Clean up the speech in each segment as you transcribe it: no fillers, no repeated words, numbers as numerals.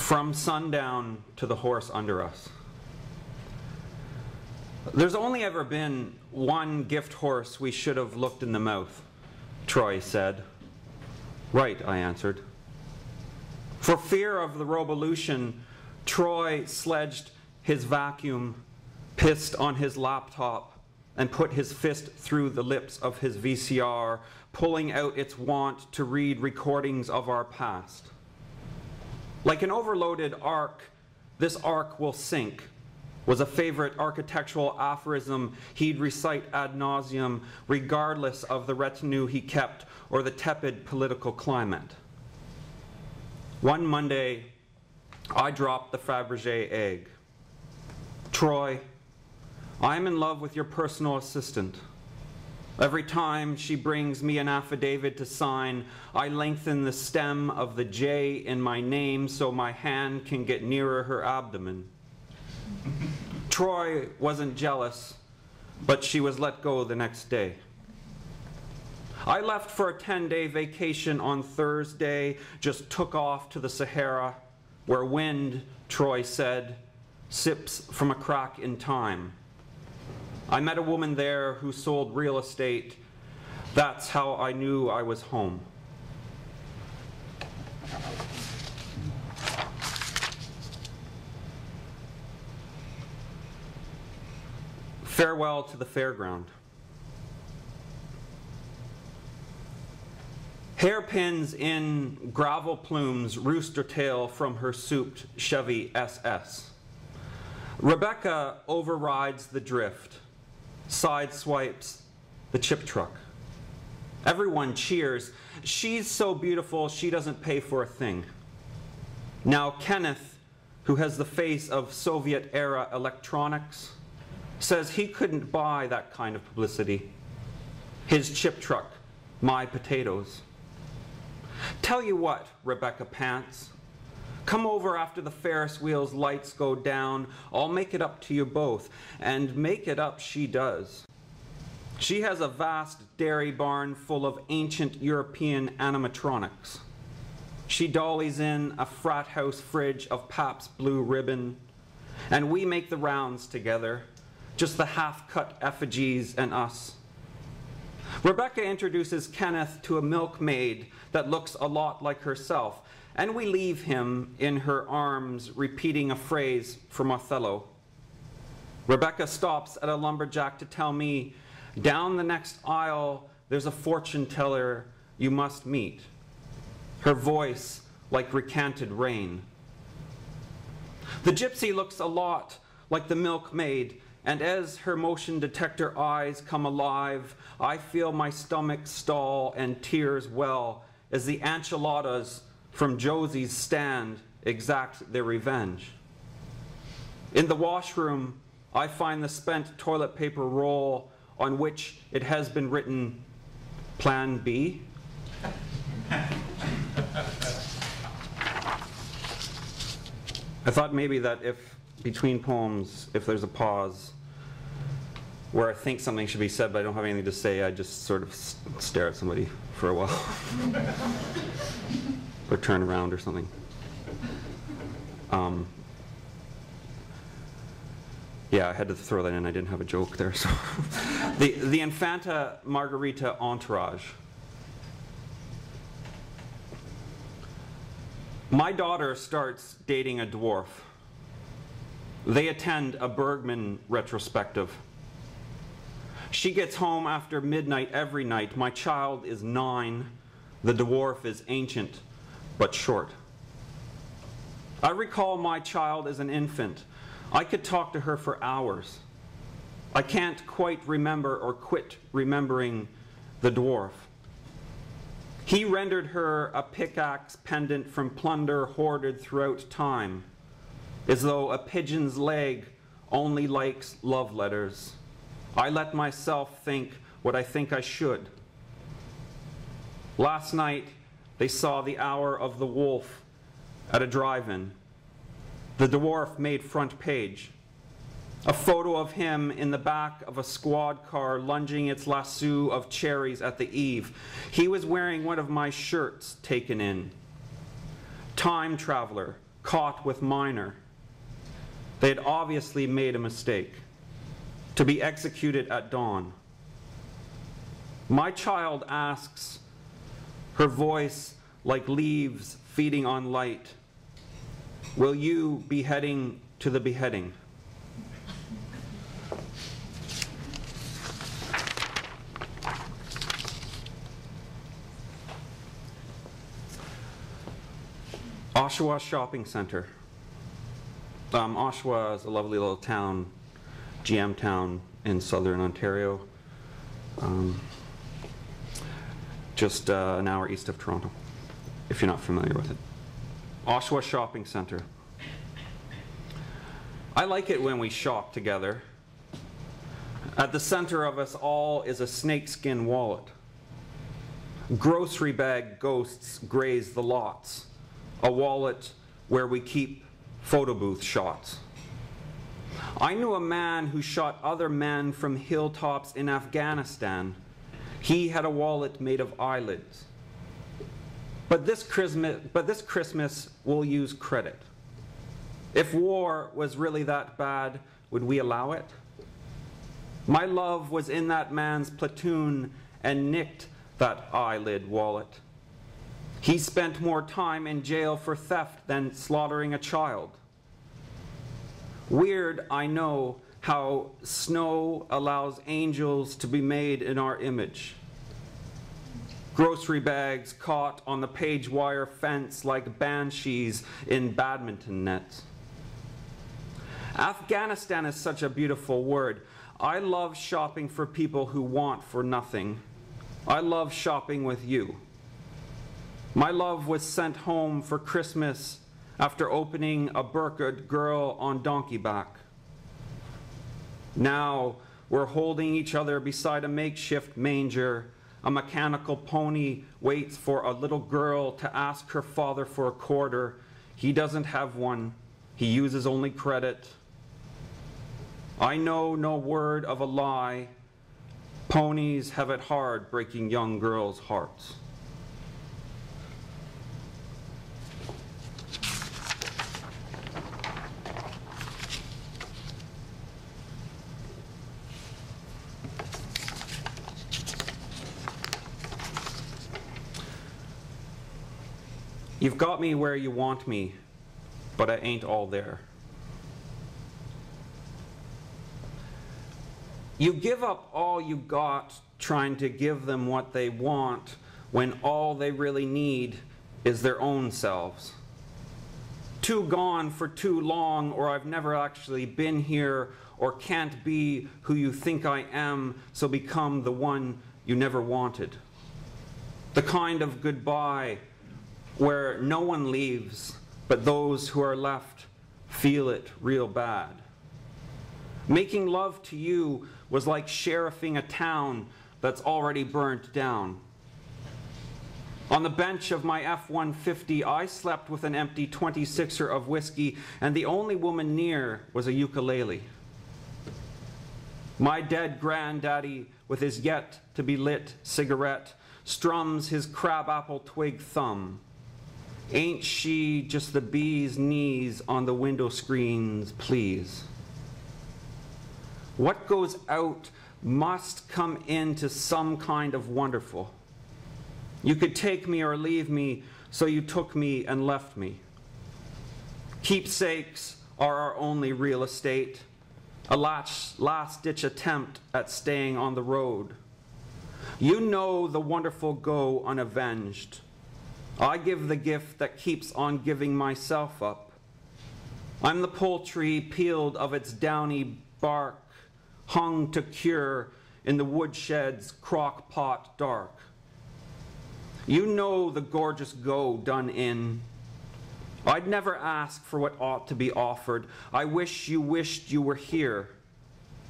from sundown to the horse under us. There's only ever been one gift horse we should have looked in the mouth, Troy said. Right, I answered. For fear of the revolution, Troy sledged his vacuum, pissed on his laptop, and put his fist through the lips of his VCR, pulling out its wont to read recordings of our past. Like an overloaded ark, this ark will sink, was a favorite architectural aphorism he'd recite ad nauseum, regardless of the retinue he kept or the tepid political climate. One Monday, I dropped the Fabergé egg. Troy, I'm in love with your personal assistant. Every time she brings me an affidavit to sign, I lengthen the stem of the J in my name so my hand can get nearer her abdomen. Troy wasn't jealous, but she was let go the next day. I left for a 10-day vacation on Thursday, just took off to the Sahara, where wind, Troy said, sips from a crack in time. I met a woman there who sold real estate. That's how I knew I was home. Farewell to the fairground. Hairpins in gravel plumes rooster tail from her souped Chevy SS. Rebecca overrides the drift, side swipes the chip truck. Everyone cheers. She's so beautiful she doesn't pay for a thing. Now Kenneth, who has the face of Soviet-era electronics, says he couldn't buy that kind of publicity. His chip truck, my potatoes. Tell you what, Rebecca pants. Come over after the Ferris wheel's lights go down. I'll make it up to you both. And make it up she does. She has a vast dairy barn full of ancient European animatronics. She dollies in a frat house fridge of Pabst Blue Ribbon. And we make the rounds together. Just the half-cut effigies and us. Rebecca introduces Kenneth to a milkmaid that looks a lot like herself, and we leave him in her arms repeating a phrase from Othello. Rebecca stops at a lumberjack to tell me, down the next aisle there's a fortune teller you must meet. Her voice like recanted rain. The gypsy looks a lot like the milkmaid, and as her motion detector eyes come alive, I feel my stomach stall and tears well as the enchiladas from Josie's stand exact their revenge. In the washroom, I find the spent toilet paper roll on which it has been written, Plan B. I thought maybe that if between poems, if there's a pause where I think something should be said but I don't have anything to say, I just sort of stare at somebody for a while. Or turn around or something. Yeah, I had to throw that in. I didn't have a joke there. So, the Infanta Margarita entourage. My daughter starts dating a dwarf. They attend a Bergman retrospective. She gets home after midnight every night. My child is 9. The dwarf is ancient, but short. I recall my child as an infant. I could talk to her for hours. I can't quite remember or quit remembering the dwarf. He rendered her a pickaxe pendant from plunder hoarded throughout time, as though a pigeon's leg only likes love letters. I let myself think what I think I should. Last night, they saw The Hour of the Wolf at a drive-in. The dwarf made front page. A photo of him in the back of a squad car lunging its lasso of cherries at the eave. He was wearing one of my shirts taken in. Time traveler, caught with minor. They had obviously made a mistake, to be executed at dawn. My child asks, her voice like leaves feeding on light, will you be heading to the beheading? Oshawa Shopping Center. Oshawa is a lovely little town, GM town in southern Ontario, just an hour east of Toronto, if you're not familiar with it. Oshawa Shopping Center. I like it when we shop together. At the center of us all is a snakeskin wallet. Grocery bag ghosts graze the lots. A wallet where we keep photo booth shots. I knew a man who shot other men from hilltops in Afghanistan. He had a wallet made of eyelids. But this Christmas we'll use credit. If war was really that bad, would we allow it? My love was in that man's platoon and nicked that eyelid wallet. He spent more time in jail for theft than slaughtering a child. Weird, I know, how snow allows angels to be made in our image. Grocery bags caught on the page wire fence like banshees in badminton nets. Afghanistan is such a beautiful word. I love shopping for people who want for nothing. I love shopping with you. My love was sent home for Christmas after opening a burqa'd girl on donkey back. Now we're holding each other beside a makeshift manger. A mechanical pony waits for a little girl to ask her father for a quarter. He doesn't have one. He uses only credit. I know no word of a lie. Ponies have it hard breaking young girls' hearts. You've got me where you want me, but I ain't all there. You give up all you got trying to give them what they want when all they really need is their own selves. Too gone for too long, or I've never actually been here, or can't be who you think I am, so become the one you never wanted. The kind of goodbye where no one leaves, but those who are left feel it real bad. Making love to you was like sheriffing a town that's already burnt down. On the bench of my F-150, I slept with an empty 26er of whiskey, and the only woman near was a ukulele. My dead granddaddy, with his yet-to-be-lit cigarette, strums his crabapple twig thumb. Ain't she just the bee's knees on the window screens, please? What goes out must come into some kind of wonderful. You could take me or leave me, so you took me and left me. Keepsakes are our only real estate, a last-ditch attempt at staying on the road. You know the wonderful go unavenged. I give the gift that keeps on giving myself up. I'm the poultry peeled of its downy bark, hung to cure in the woodshed's crock pot dark. You know the gorgeous go done in. I'd never ask for what ought to be offered. I wish you wished you were here,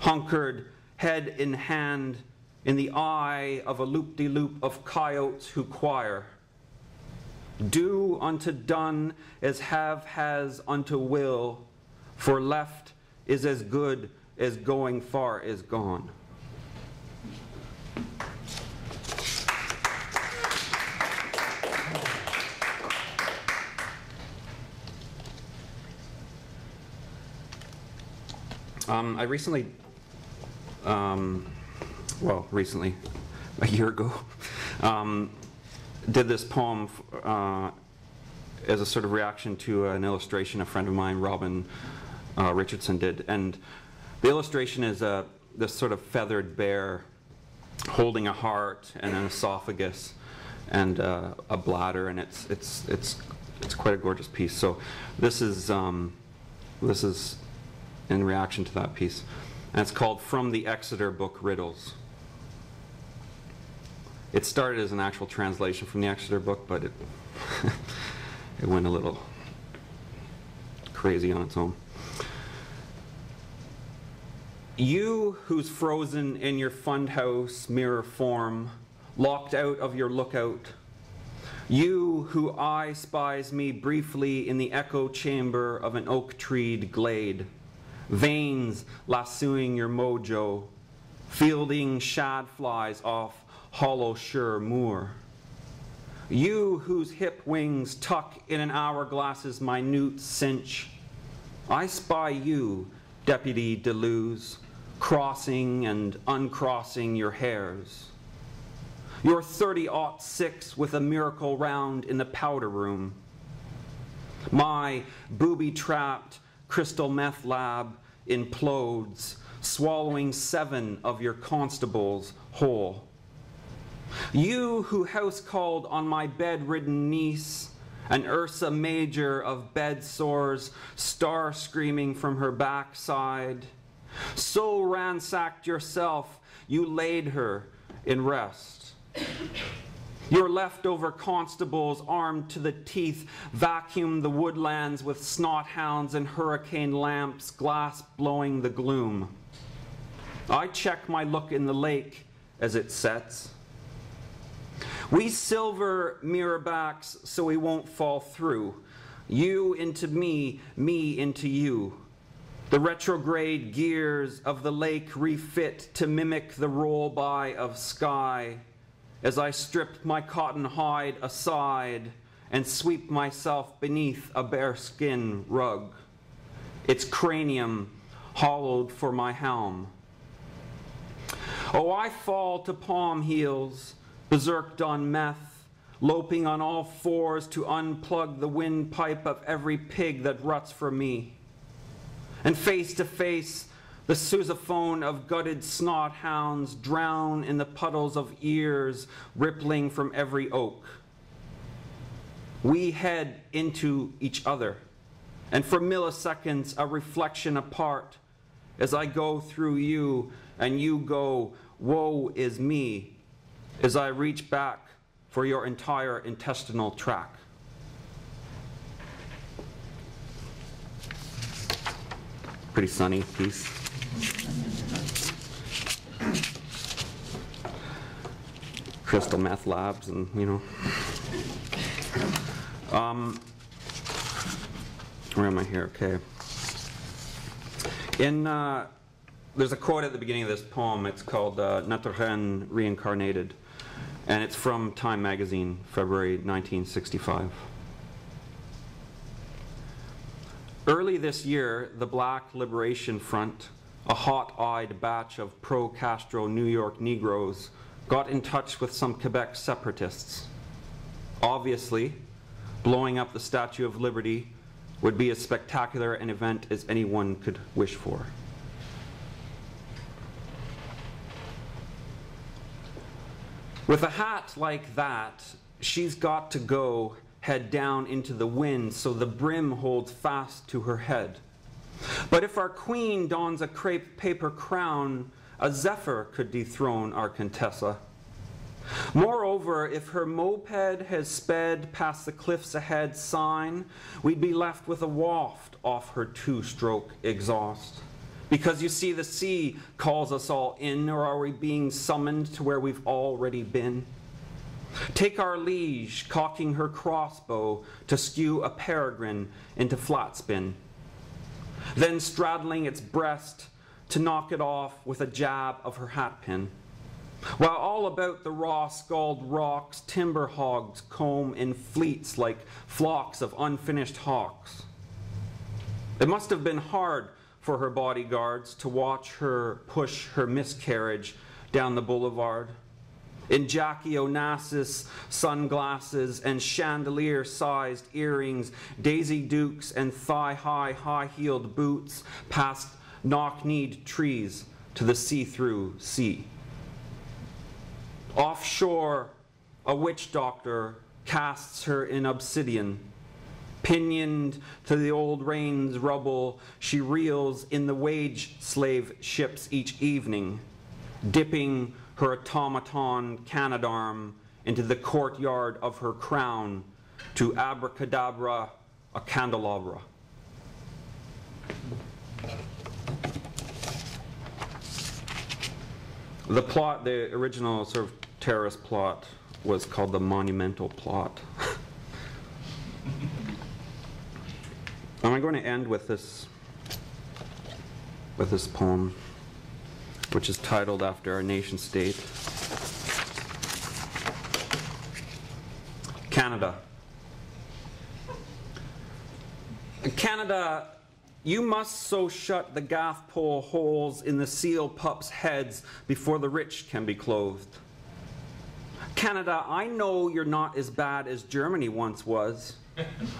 hunkered, head in hand, in the eye of a loop-de-loop of coyotes who choir. Do unto done as have has unto will, for left is as good as going far is gone. I recently, recently, a year ago, did this poem as a sort of reaction to an illustration a friend of mine, Robin Richardson, did. And the illustration is this sort of feathered bear holding a heart and an esophagus and a bladder, and it's quite a gorgeous piece. So this is in reaction to that piece, and it's called From the Exeter Book Riddles. It started as an actual translation from the Exeter book, but it it went a little crazy on its own. You who's frozen in your funhouse mirror form, locked out of your lookout. You who eye spies me briefly in the echo chamber of an oak-treed glade, veins lassoing your mojo, fielding shad flies off Hollowshire Moor. You whose hip wings tuck in an hourglass's minute cinch, I spy you, Deputy Deleuze, crossing and uncrossing your hairs. Your 30-06 with a miracle round in the powder room. My booby-trapped crystal meth lab implodes, swallowing 7 of your constables whole. You who house-called on my bedridden niece, an Ursa Major of bed sores, star-screaming from her backside. So ransacked yourself, you laid her in rest. Your leftover constables, armed to the teeth, vacuum the woodlands with snot hounds and hurricane lamps, glass blowing the gloom. I check my look in the lake as it sets. We silver mirrorbacks so we won't fall through. You into me, me into you. The retrograde gears of the lake refit to mimic the roll-by of sky as I strip my cotton hide aside and sweep myself beneath a bearskin rug, its cranium hollowed for my helm. Oh, I fall to palm heels, berserked on meth, loping on all fours to unplug the windpipe of every pig that ruts for me. And face to face, the sousaphone of gutted snot hounds drown in the puddles of ears rippling from every oak. We head into each other, and for milliseconds a reflection apart, as I go through you and you go, woe is me, as I reach back for your entire intestinal tract. Pretty sunny piece. Crystal meth labs and, you know. Where am I here? Okay. There's a quote at the beginning of this poem. It's called Natron Reincarnated, and it's from Time magazine, February 1965. Early this year, the Black Liberation Front, a hot-eyed batch of pro-Castro New York Negroes, got in touch with some Quebec separatists. Obviously, blowing up the Statue of Liberty would be as spectacular an event as anyone could wish for. With a hat like that, she's got to go head down into the wind so the brim holds fast to her head. But if our queen dons a crepe paper crown, a zephyr could dethrone our Contessa. Moreover, if her moped has sped past the cliffs ahead sign, we'd be left with a waft off her two-stroke exhaust. Because you see, the sea calls us all in, or are we being summoned to where we've already been? Take our liege, cocking her crossbow to skew a peregrine into flat spin, then straddling its breast to knock it off with a jab of her hat pin. While all about the raw-skulled rocks, timber hogs comb in fleets like flocks of unfinished hawks. It must have been hard for her bodyguards to watch her push her miscarriage down the boulevard. In Jackie Onassis sunglasses and chandelier-sized earrings, Daisy Dukes and thigh-high, high-heeled boots past knock-kneed trees to the see-through sea. Offshore, a witch doctor casts her in obsidian. Pinioned to the old rain's rubble, she reels in the wage slave ships each evening, dipping her automaton canadarm into the courtyard of her crown to abracadabra a candelabra. The plot, the original sort of terrorist plot, was called the monumental plot. I'm going to end with this poem, which is titled after our nation state. Canada. Canada, you must so shut the gaff pole holes in the seal pups' heads before the rich can be clothed. Canada, I know you're not as bad as Germany once was.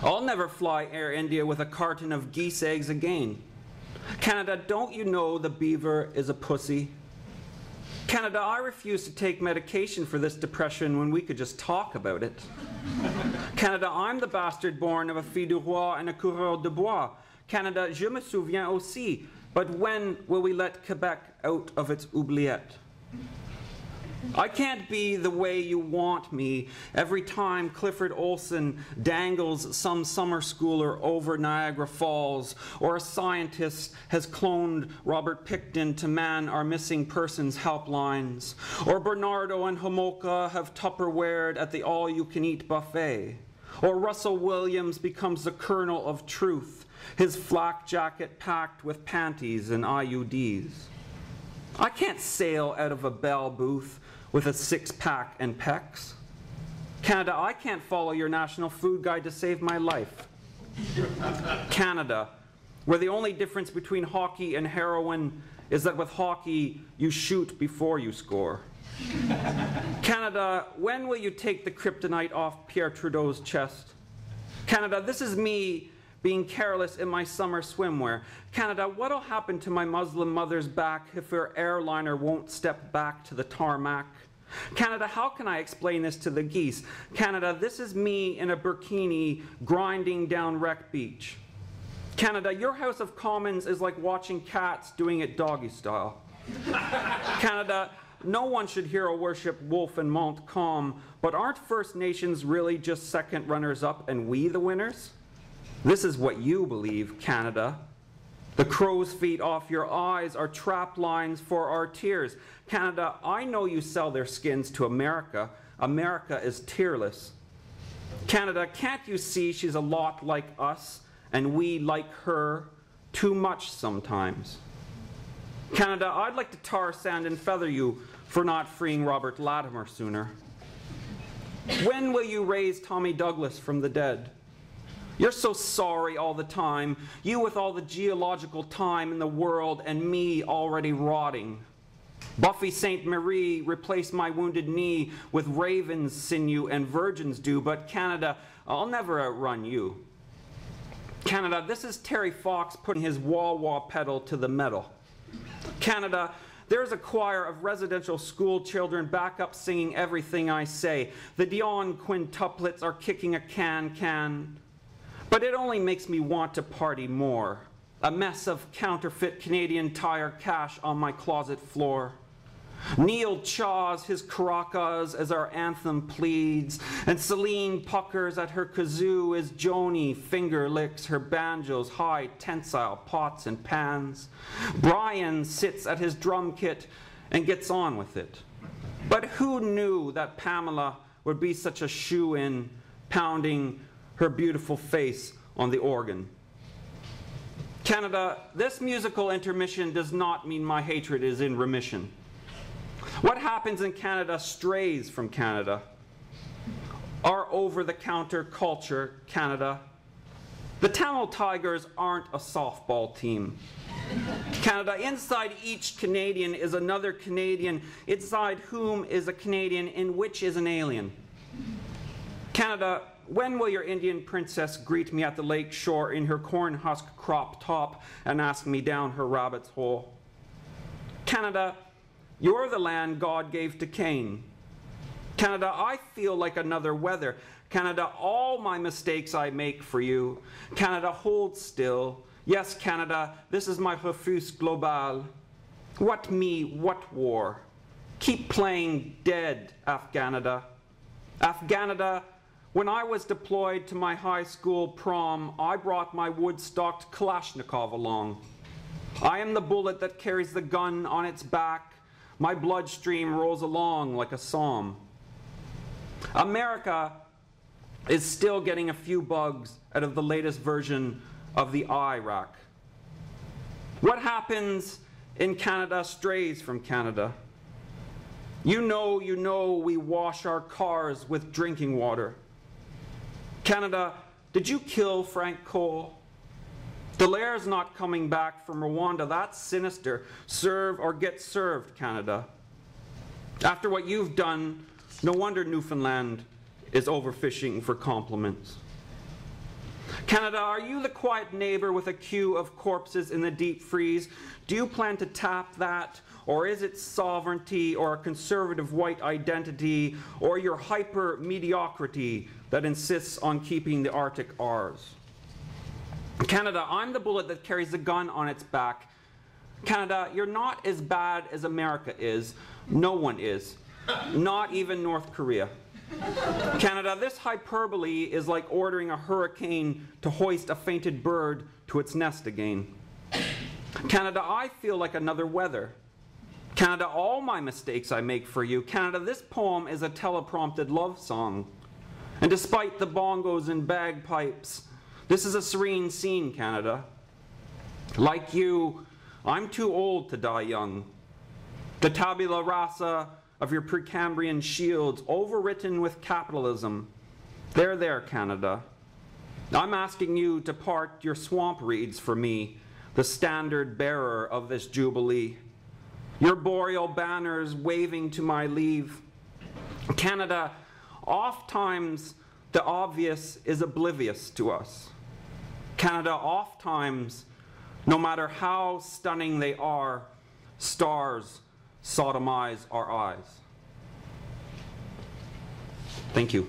I'll never fly Air India with a carton of geese eggs again. Canada, don't you know the beaver is a pussy? Canada, I refuse to take medication for this depression when we could just talk about it. Canada, I'm the bastard born of a fille du roi and a coureur de bois. Canada, je me souviens aussi. But when will we let Quebec out of its oubliette? I can't be the way you want me every time Clifford Olson dangles some summer schooler over Niagara Falls, or a scientist has cloned Robert Pickton to man our missing persons helplines, or Bernardo and Homolka have Tupperwared at the all-you-can-eat buffet, or Russell Williams becomes the kernel of truth, his flak jacket packed with panties and IUDs. I can't sail out of a bell booth with a six-pack and pecs. Canada, I can't follow your national food guide to save my life. Canada, where the only difference between hockey and heroin is that with hockey, you shoot before you score. Canada, when will you take the kryptonite off Pierre Trudeau's chest? Canada, this is me being careless in my summer swimwear. Canada, what'll happen to my Muslim mother's back if her airliner won't step back to the tarmac? Canada, how can I explain this to the geese? Canada, this is me in a burkini grinding down Wreck Beach. Canada, your House of Commons is like watching cats doing it doggy style. Canada, no one should hero worship Wolfe and Montcalm, but aren't First Nations really just second runners-up and we the winners? This is what you believe, Canada. The crow's feet off your eyes are trap lines for our tears. Canada, I know you sell their skins to America. America is tearless. Canada, can't you see she's a lot like us, and we like her too much sometimes? Canada, I'd like to tar, sand, and feather you for not freeing Robert Latimer sooner. When will you raise Tommy Douglas from the dead? You're so sorry all the time, you with all the geological time in the world and me already rotting. Buffy St. Marie replaced my wounded knee with raven's sinew and virgin's dew, but Canada, I'll never outrun you. Canada, this is Terry Fox putting his wah-wah pedal to the metal. Canada, there's a choir of residential school children back up singing everything I say. The Dion quintuplets are kicking a can. But it only makes me want to party more. A mess of counterfeit Canadian Tire cash on my closet floor. Neil chaws his caracas as our anthem pleads, and Celine puckers at her kazoo as Joni finger licks her banjo's high tensile pots and pans. Brian sits at his drum kit and gets on with it. But who knew that Pamela would be such a shoe-in, pounding her beautiful face on the organ? Canada, this musical intermission does not mean my hatred is in remission. What happens in Canada strays from Canada. Our over-the-counter culture, Canada. The Tamil Tigers aren't a softball team. Canada, inside each Canadian is another Canadian, inside whom is a Canadian, in which is an alien. Canada, when will your Indian princess greet me at the lake shore in her corn husk crop top and ask me down her rabbit's hole? Canada, you're the land God gave to Cain. Canada, I feel like another weather. Canada, all my mistakes I make for you. Canada, hold still. Yes, Canada, this is my refus global. What me, what war? Keep playing dead, Afghanada. Afghanada, when I was deployed to my high school prom, I brought my wood-stocked Kalashnikov along. I am the bullet that carries the gun on its back. My bloodstream rolls along like a psalm. America is still getting a few bugs out of the latest version of the IRAC. What happens in Canada strays from Canada. You know we wash our cars with drinking water. Canada, did you kill Frank Cole? Dallaire's not coming back from Rwanda. That's sinister. Serve or get served, Canada. After what you've done, no wonder Newfoundland is overfishing for compliments. Canada, are you the quiet neighbor with a queue of corpses in the deep freeze? Do you plan to tap that? Or is it sovereignty or a conservative white identity or your hyper-mediocrity that insists on keeping the Arctic ours? Canada, I'm the bullet that carries the gun on its back. Canada, you're not as bad as America is. No one is. Not even North Korea. Canada, this hyperbole is like ordering a hurricane to hoist a fainted bird to its nest again. Canada, I feel like another weather. Canada, all my mistakes I make for you. Canada, this poem is a teleprompted love song. And despite the bongos and bagpipes, this is a serene scene, Canada. Like you, I'm too old to die young. The tabula rasa of your Precambrian shields, overwritten with capitalism. They're there, Canada. I'm asking you to part your swamp reeds for me, the standard bearer of this jubilee. Your boreal banners waving to my leave. Canada, oft-times the obvious is oblivious to us. Canada, oft-times, no matter how stunning they are, stars sodomize our eyes. Thank you.